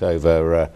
over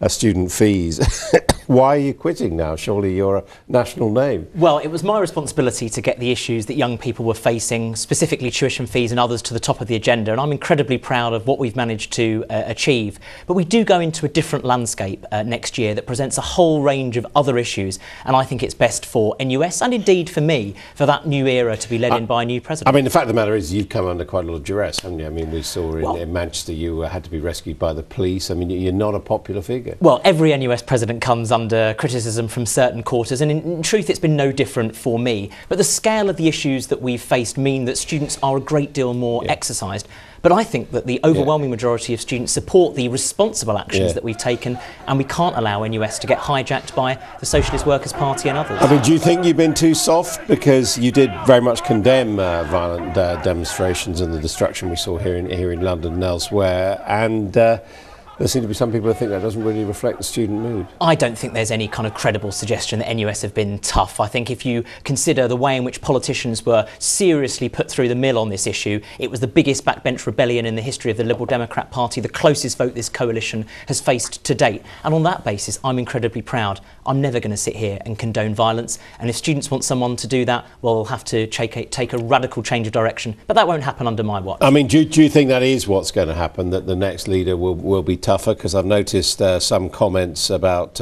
student fees. Why are you quitting now? Surely you're a national name. Well, it was my responsibility to get the issues that young people were facing, specifically tuition fees and others, to the top of the agenda, and I'm incredibly proud of what we've managed to achieve. But we do go into a different landscape next year that presents a whole range of other issues, and I think it's best for NUS and indeed for me, for that new era to be led in by a new president. I mean, the fact of the matter is you've come under quite a lot of duress, haven't you? I mean, we saw in Manchester you had to be rescued by the police. I mean, you're not a popular figure. Well, every NUS president comes under criticism from certain quarters, and in truth it's been no different for me. But the scale of the issues that we've faced mean that students are a great deal more exercised. But I think that the overwhelming majority of students support the responsible actions that we've taken, and we can't allow NUS to get hijacked by the Socialist Workers' Party and others. I mean, do you think you've been too soft? Because you did very much condemn violent demonstrations and the destruction we saw here in London and elsewhere, and there seem to be some people who think that doesn't really reflect the student mood. I don't think there's any kind of credible suggestion that NUS have been tough. I think if you consider the way in which politicians were seriously put through the mill on this issue, it was the biggest backbench rebellion in the history of the Liberal Democrat Party, the closest vote this coalition has faced to date. And on that basis, I'm incredibly proud. I'm never going to sit here and condone violence. And if students want someone to do that, well, they'll have to take a radical change of direction. But that won't happen under my watch. I mean, do you think that is what's going to happen, that the next leader will be tougher? Because I've noticed some comments about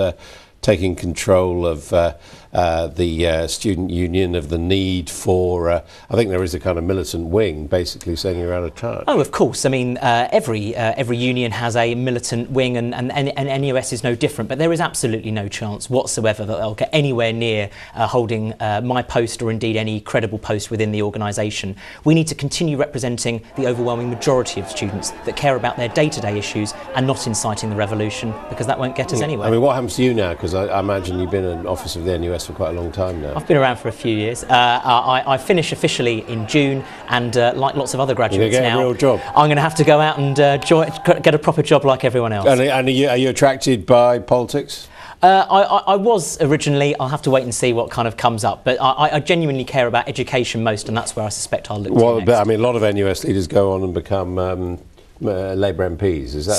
taking control of the student union, of the need for, I think there is a kind of militant wing basically saying you're out of touch. Oh, of course. I mean, every union has a militant wing, and NUS is no different, but there is absolutely no chance whatsoever that they'll get anywhere near holding my post or indeed any credible post within the organisation. We need to continue representing the overwhelming majority of students that care about their day-to-day issues and not inciting the revolution, because that won't get us anywhere. I mean, what happens to you now? Because I imagine you've been in office of the NUS for quite a long time now. I've been around for a few years. I finish officially in June, and like lots of other graduates now, now, a real job. I'm going to have to go out and get a proper job like everyone else. And are you attracted by politics? I was originally. I'll have to wait and see what kind of comes up, but I genuinely care about education most, and that's where I suspect I'll look to next. But I mean, a lot of NUS leaders go on and become Labour MPs. Is that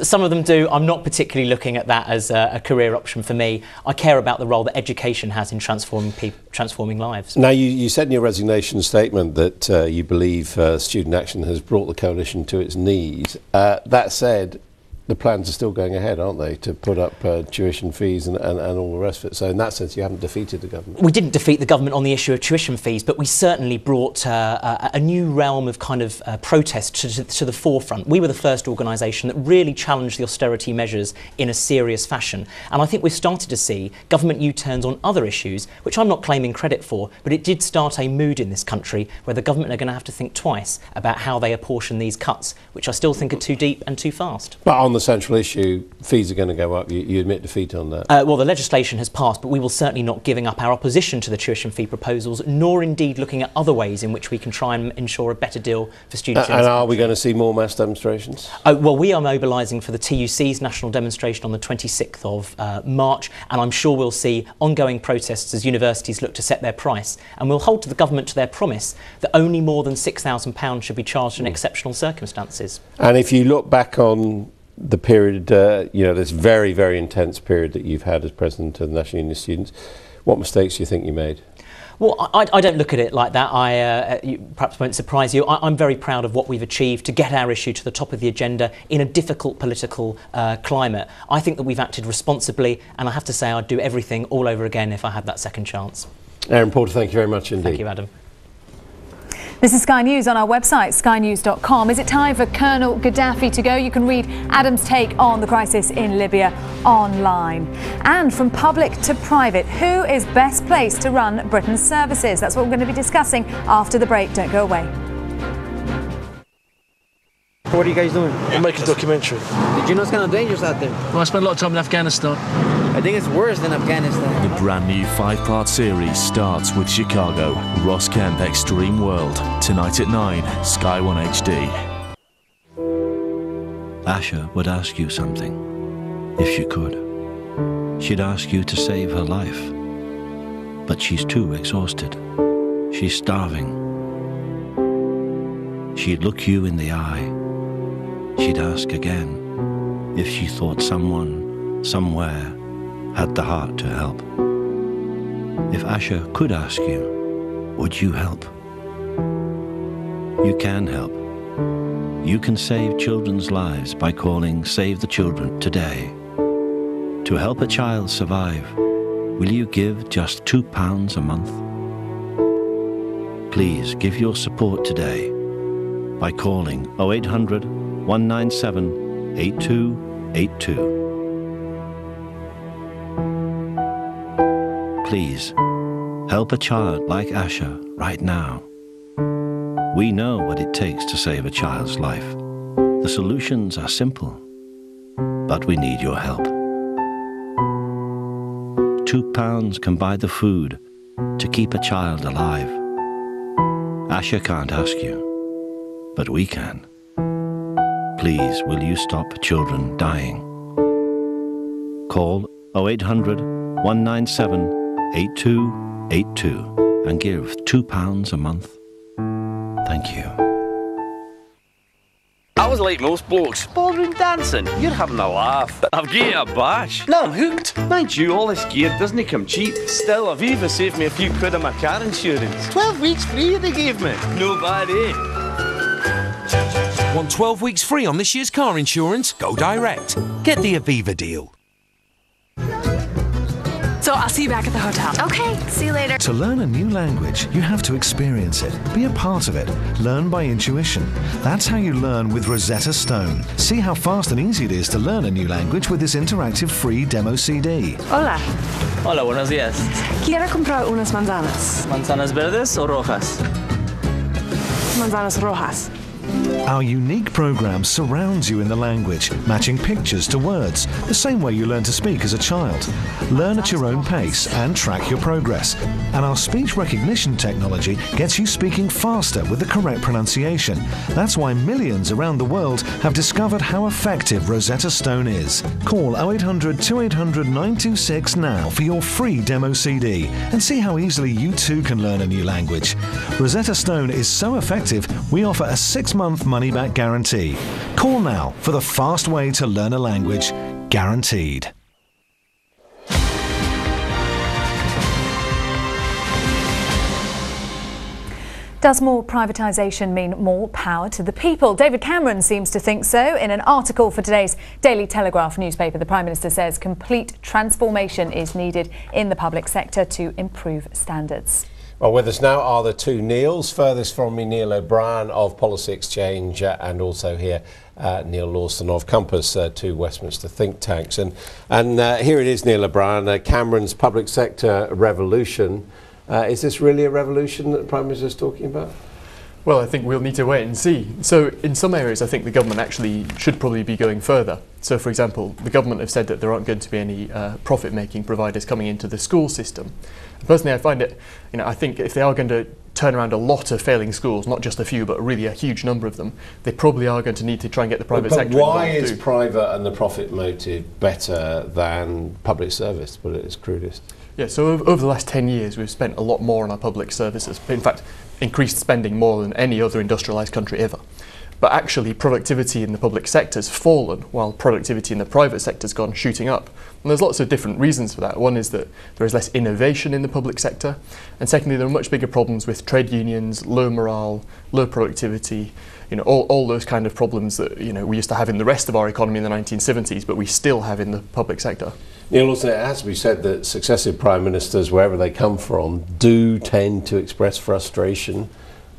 some of them do? I'm not particularly looking at that as a career option for me. I care about the role that education has in transforming lives. Now, you said in your resignation statement that you believe Student Action has brought the coalition to its knees. That said, the plans are still going ahead, aren't they, to put up tuition fees and all the rest of it? So in that sense, you haven't defeated the government. We didn't defeat the government on the issue of tuition fees, but we certainly brought a new realm of kind of protest to the forefront. We were the first organisation that really challenged the austerity measures in a serious fashion. And I think we've started to see government U-turns on other issues, which I'm not claiming credit for, but it did start a mood in this country where the government are going to have to think twice about how they apportion these cuts, which I still think are too deep and too fast. But on the central issue, fees are going to go up. You admit defeat on that? Well, the legislation has passed, but we will certainly not giving up our opposition to the tuition fee proposals, nor indeed looking at other ways in which we can try and ensure a better deal for students. And are we going to see more mass demonstrations? Well, we are mobilising for the TUC's national demonstration on the 26th of March, and I'm sure we'll see ongoing protests as universities look to set their price, and we'll hold to the government to their promise that only more than £6,000 should be charged in exceptional circumstances. And if you look back on the period, this very, very intense period that you've had as president of the National Union of Students, what mistakes do you think you made? Well, I don't look at it like that. Perhaps won't surprise you. I'm very proud of what we've achieved to get our issue to the top of the agenda in a difficult political climate. I think that we've acted responsibly, and I have to say I'd do everything all over again if I had that second chance. Aaron Porter, thank you very much indeed. Thank you, Adam. This is Sky News on our website, skynews.com. Is it time for Colonel Gaddafi to go? You can read Adam's take on the crisis in Libya online. And from public to private, who is best placed to run Britain's services? That's what we're going to be discussing after the break. Don't go away. What are you guys doing? We're making a documentary. Did you know it's kind of dangerous out there? Well, I spent a lot of time in Afghanistan. I think it's worse than Afghanistan. The brand new 5-part series starts with Chicago, Ross Kemp Extreme World, tonight at 9, Sky One HD. Asha would ask you something, if she could. She'd ask you to save her life. But she's too exhausted. She's starving. She'd look you in the eye. She'd ask again, if she thought someone, somewhere, had the heart to help. If Asha could ask you, would you help? You can help. You can save children's lives by calling Save the Children today. To help a child survive, will you give just £2 a month? Please give your support today by calling 0800 197 8282. Please, help a child like Asha right now. We know what it takes to save a child's life. The solutions are simple, but we need your help. £2 can buy the food to keep a child alive. Asha can't ask you, but we can. Please, will you stop children dying? Call 0800 197 8282 and give £2 a month. Thank you. I was like most blokes, ballroom dancing. You're having a laugh. I've given you a bash. No, I'm hooked. Mind you, all this gear doesn't come cheap. Still, Aviva saved me a few quid on my car insurance. 12 weeks free they gave me. No bad, eh? Want 12 weeks free on this year's car insurance? Go direct. Get the Aviva deal. So I'll see you back at the hotel. Okay, see you later. To learn a new language, you have to experience it. Be a part of it. Learn by intuition. That's how you learn with Rosetta Stone. See how fast and easy it is to learn a new language with this interactive free demo CD. Hola. Hola, buenos días. Quiero comprar unas manzanas. ¿Manzanas verdes o rojas? Manzanas rojas. Our unique program surrounds you in the language, matching pictures to words, the same way you learn to speak as a child. Learn at your own pace and track your progress. And our speech recognition technology gets you speaking faster with the correct pronunciation. That's why millions around the world have discovered how effective Rosetta Stone is. Call 0800 2800 926 now for your free demo CD and see how easily you too can learn a new language. Rosetta Stone is so effective, we offer a 6-month money-back guarantee. Call now for the fast way to learn a language, guaranteed. Does more privatisation mean more power to the people? David Cameron seems to think so. In an article for today's Daily Telegraph newspaper, the Prime Minister says complete transformation is needed in the public sector to improve standards. Well, with us now are the two Neils. Furthest from me, Neil O'Brien of Policy Exchange, and also here Neil Lawson of Compass, two Westminster think tanks. And here it is, Neil O'Brien, Cameron's public sector revolution. Is this really a revolution that the Prime Minister is talking about? Well, I think we'll need to wait and see. So in some areas, I think the government actually should probably be going further. So, for example, the government have said that there aren't going to be any profit-making providers coming into the school system. Personally, I find it, I think if they are going to turn around a lot of failing schools, not just a few, but really a huge number of them, they probably are going to need to try and get the private sector involved. But why is private and the profit motive better than public service, to put it its crudest? Yeah, so over the last 10 years, we've spent a lot more on our public services. In fact, increased spending more than any other industrialised country ever. But actually, productivity in the public sector has fallen, while productivity in the private sector has gone shooting up. And there's lots of different reasons for that. One is that there is less innovation in the public sector. And secondly, there are much bigger problems with trade unions, low morale, low productivity, all those kind of problems that we used to have in the rest of our economy in the 1970s, but we still have in the public sector. Neil, also, it has to be said that successive prime ministers, wherever they come from, do tend to express frustration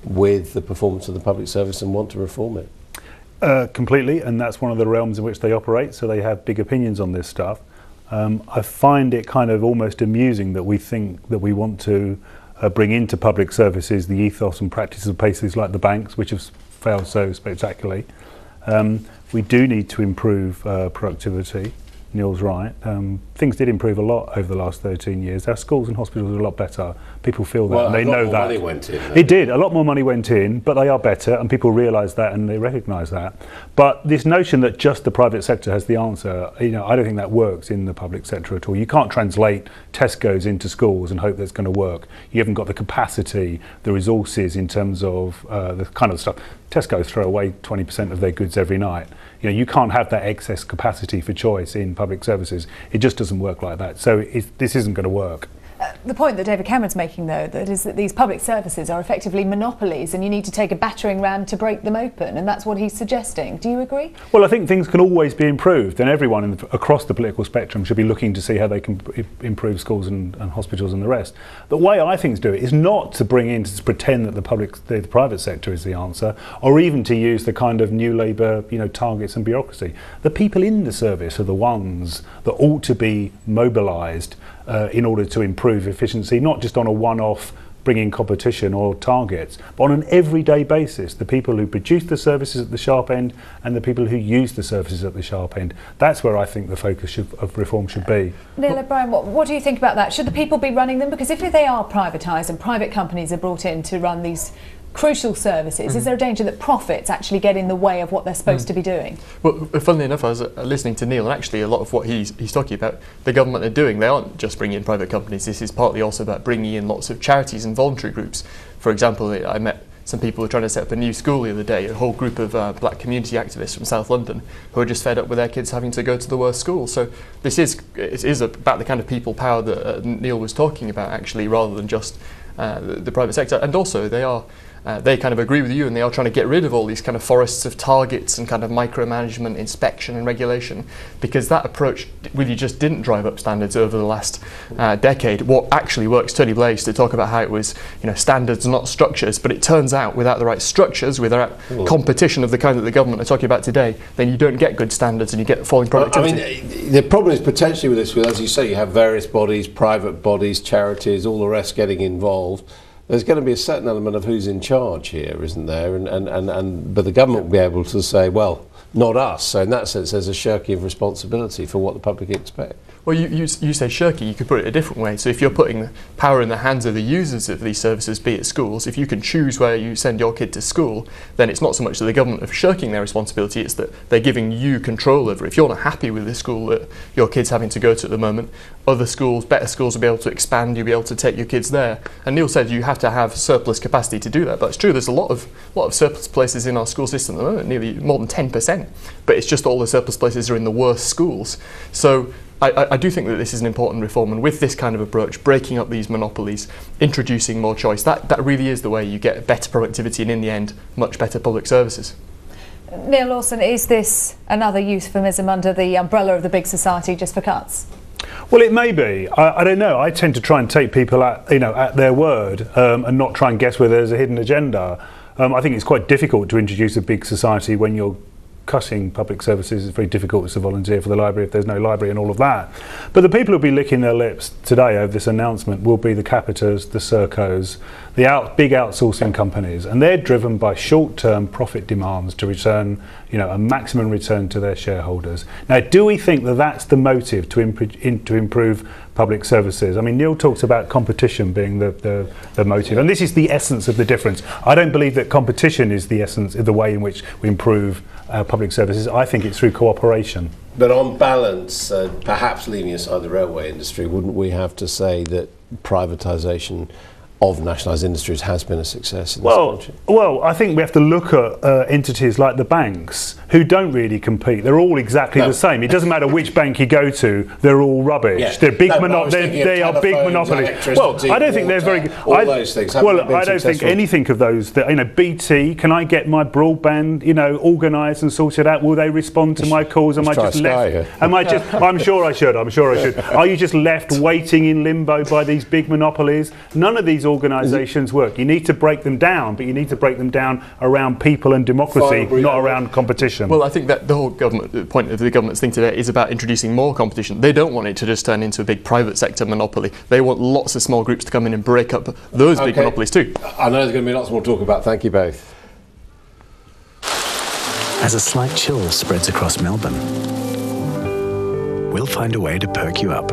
with the performance of the public service and want to reform it. Completely, and that's one of the realms in which they operate, so they have big opinions on this stuff. I find it kind of almost amusing that we think that we want to bring into public services the ethos and practices of places like the banks, which have failed so spectacularly. We do need to improve productivity. Neil's right. Things did improve a lot over the last 13 years. Our schools and hospitals are a lot better. People feel that, well, and they know that. A lot more money went in. It did. A lot more money went in, but they are better, and people realise that and they recognise that. But this notion that just the private sector has the answer, I don't think that works in the public sector at all. You can't translate Tesco's into schools and hope that's going to work. You haven't got the capacity, the resources in terms of the kind of stuff. Tesco throw away 20% of their goods every night. You can't have that excess capacity for choice in public services. It just doesn't work like that. So this isn't going to work. The point that David Cameron's making, though, that is that these public services are effectively monopolies and you need to take a battering ram to break them open, and that's what he's suggesting. Do you agree? Well, I think things can always be improved, and everyone across the political spectrum should be looking to see how they can improve schools and hospitals and the rest. The way I think to do it is not to bring in, to pretend that the private sector is the answer, or even to use the kind of new Labour targets and bureaucracy. The people in the service are the ones that ought to be mobilised in order to improve efficiency, not just on a one-off bringing competition or targets, but on an everyday basis. The people who produce the services at the sharp end and the people who use the services at the sharp end. That's where I think the focus of reform should be. Neil O'Brien, what do you think about that? Should the people be running them? Because if they are privatised and private companies are brought in to run these crucial services, is there a danger that profits actually get in the way of what they're supposed to be doing? Well, funnily enough, I was listening to Neil, and actually a lot of what he's talking about, the government are doing, they aren't just bringing in private companies. This is partly also about bringing in lots of charities and voluntary groups. For example, I met some people who were trying to set up a new school the other day, a whole group of black community activists from South London who are just fed up with their kids having to go to the worst school. So it is about the kind of people power that Neil was talking about, actually, rather than just the private sector. And also they kind of agree with you, and they are trying to get rid of all these kind of forests of targets and kind of micromanagement, inspection and regulation, because that approach really just didn't drive up standards over the last decade. What actually works, Tony Blair used to talk about how it was standards not structures, but it turns out without the right structures, without competition of the kind that the government are talking about today, then you don't get good standards and you get falling productivity. I mean, the problem is potentially with this, as you say, you have various bodies, private bodies, charities, all the rest getting involved. There's going to be a certain element of who's in charge here, isn't there? But the government will be able to say, well, not us. So in that sense, there's a shirking of responsibility for what the public expect. Well, you say shirky, you could put it a different way. So if you're putting the power in the hands of the users of these services, be it schools, if you can choose where you send your kid to school, then it's not so much that the government are shirking their responsibility, it's that they're giving you control over it. If you're not happy with the school that your kid's having to go to at the moment, other schools, better schools will be able to expand, you'll be able to take your kids there. And Neil said you have to have surplus capacity to do that, but it's true, there's a lot of surplus places in our school system at the moment, nearly more than 10%, but it's just all the surplus places are in the worst schools. So I do think that this is an important reform, and with this kind of approach, breaking up these monopolies, introducing more choice, that really is the way you get better productivity and in the end, much better public services. Neil Lawson, is this another euphemism under the umbrella of the big society just for cuts? Well, it may be. I don't know. I tend to try and take people at their word and not try and guess whether there's a hidden agenda. I think it's quite difficult to introduce a big society when you're cutting public services. It's very difficult to volunteer for the library if there's no library and all of that. But the people who'll be licking their lips today over this announcement will be the Capitas, the Sercos, the big outsourcing companies, and they're driven by short-term profit demands to return, a maximum return to their shareholders. Now, do we think that that's the motive to improve public services? I mean, Neil talks about competition being the motive, and this is the essence of the difference. I don't believe that competition is the essence of the way in which we improve public services. I think it's through cooperation. But on balance, perhaps leaving aside the railway industry, wouldn't we have to say that privatisation of nationalised industries has been a success in this country? Well, I think we have to look at entities like the banks who don't really compete. They're all exactly the same. It doesn't matter which bank you go to, they're all rubbish. Yeah. They're big they are big monopolies. Well, I don't think they're very good. All those things. Well, I don't think anything of those. BT, can I get my broadband, organised and sorted out? Will they respond to my calls? Am I just left? I'm sure I should. Are you just left waiting in limbo by these big monopolies? None of these organisations work. You need to break them down, but you need to break them down around people and democracy, not around competition. Well, I think that the whole point of the government's thing today is about introducing more competition. They don't want it to just turn into a big private sector monopoly. They want lots of small groups to come in and break up those big monopolies too. I know there's going to be lots more to talk about. Thank you both. As a slight chill spreads across Melbourne, we'll find a way to perk you up.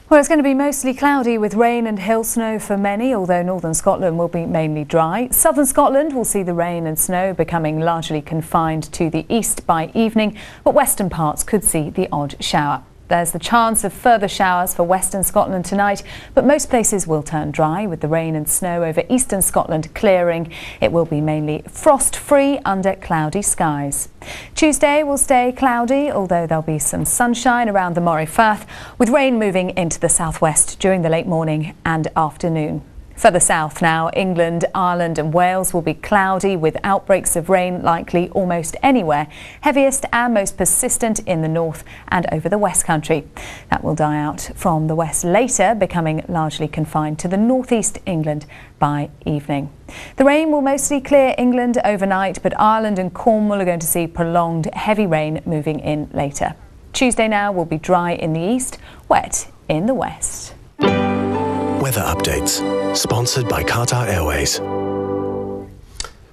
Well, it's going to be mostly cloudy with rain and hail snow for many, although northern Scotland will be mainly dry. Southern Scotland will see the rain and snow becoming largely confined to the east by evening, but western parts could see the odd shower. There's the chance of further showers for western Scotland tonight, but most places will turn dry with the rain and snow over eastern Scotland clearing. It will be mainly frost-free under cloudy skies. Tuesday will stay cloudy, although there'll be some sunshine around the Moray Firth, with rain moving into the southwest during the late morning and afternoon. Further south now, England, Ireland and Wales will be cloudy with outbreaks of rain likely almost anywhere, heaviest and most persistent in the north and over the West Country. That will die out from the west later, becoming largely confined to the northeast England by evening. The rain will mostly clear England overnight, but Ireland and Cornwall are going to see prolonged heavy rain moving in later. Tuesday now will be dry in the east, wet in the west. Weather updates, sponsored by Qatar Airways.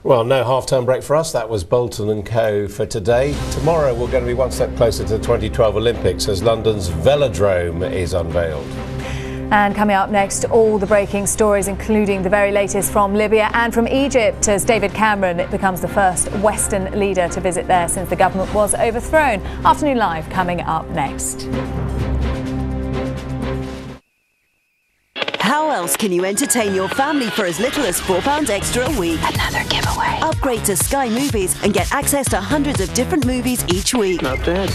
Well, no half-term break for us. That was Bolton & Co for today. Tomorrow we're going to be one step closer to the 2012 Olympics as London's Velodrome is unveiled. And coming up next, all the breaking stories, including the very latest from Libya and from Egypt, as David Cameron becomes the first Western leader to visit there since the government was overthrown. Afternoon Live coming up next. How else can you entertain your family for as little as £4 extra a week? Another giveaway. Upgrade to Sky Movies and get access to hundreds of different movies each week. Not bad.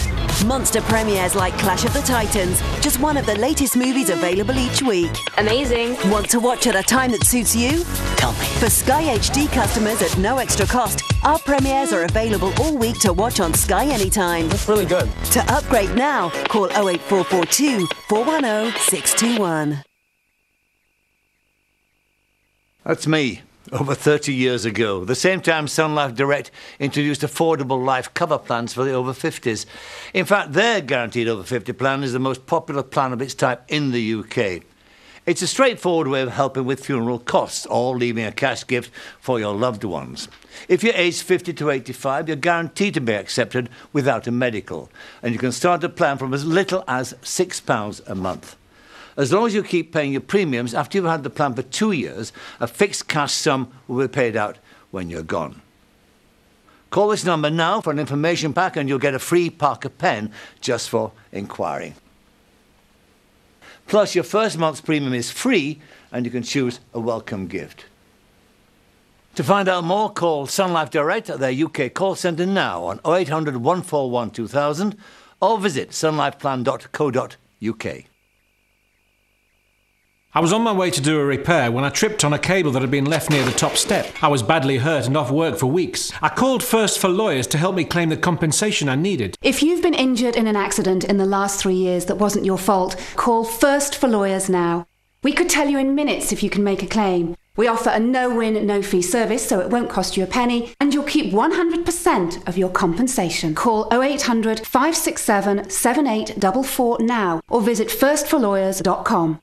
Monster premieres like Clash of the Titans, just one of the latest movies available each week. Amazing. Want to watch at a time that suits you? Tell me. For Sky HD customers at no extra cost, our premieres are available all week to watch on Sky anytime. That's really good. To upgrade now, call 08442 410 621. That's me, over 30 years ago. The same time Sun Life Direct introduced affordable life cover plans for the over 50s. In fact, their Guaranteed Over 50 plan is the most popular plan of its type in the UK. It's a straightforward way of helping with funeral costs or leaving a cash gift for your loved ones. If you're aged 50 to 85, you're guaranteed to be accepted without a medical. And you can start a plan from as little as £6 a month. As long as you keep paying your premiums after you've had the plan for 2 years, a fixed cash sum will be paid out when you're gone. Call this number now for an information pack and you'll get a free Parker pen just for inquiring. Plus, your first month's premium is free and you can choose a welcome gift. To find out more, call Sun Life Direct at their UK call centre now on 0800 141 2000 or visit sunlifeplan.co.uk. I was on my way to do a repair when I tripped on a cable that had been left near the top step. I was badly hurt and off work for weeks. I called First for Lawyers to help me claim the compensation I needed. If you've been injured in an accident in the last 3 years that wasn't your fault, call First for Lawyers now. We could tell you in minutes if you can make a claim. We offer a no-win, no-fee service, so it won't cost you a penny, and you'll keep 100% of your compensation. Call 0800 567 7844 now or visit firstforlawyers.com.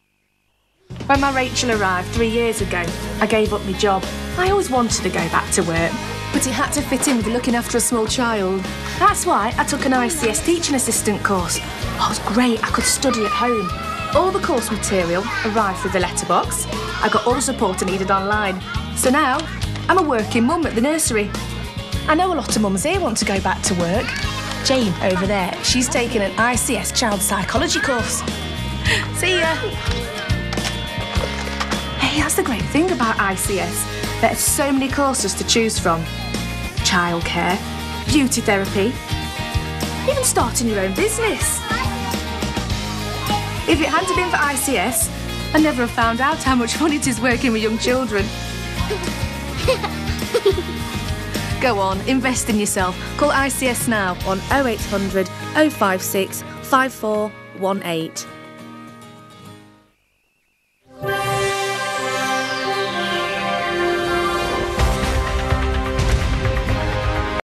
When my Rachel arrived 3 years ago, I gave up my job. I always wanted to go back to work. But it had to fit in with looking after a small child. That's why I took an ICS teaching assistant course. Oh, it was great, I could study at home. All the course material arrived through the letterbox. I got all the support I needed online. So now, I'm a working mum at the nursery. I know a lot of mums here want to go back to work. Jane, over there, she's taken an ICS child psychology course. See ya! Hey, that's the great thing about ICS. There are so many courses to choose from. Childcare, beauty therapy, even starting your own business. If it hadn't been for ICS, I'd never have found out how much fun it is working with young children. Go on, invest in yourself. Call ICS now on 0800 056 5418.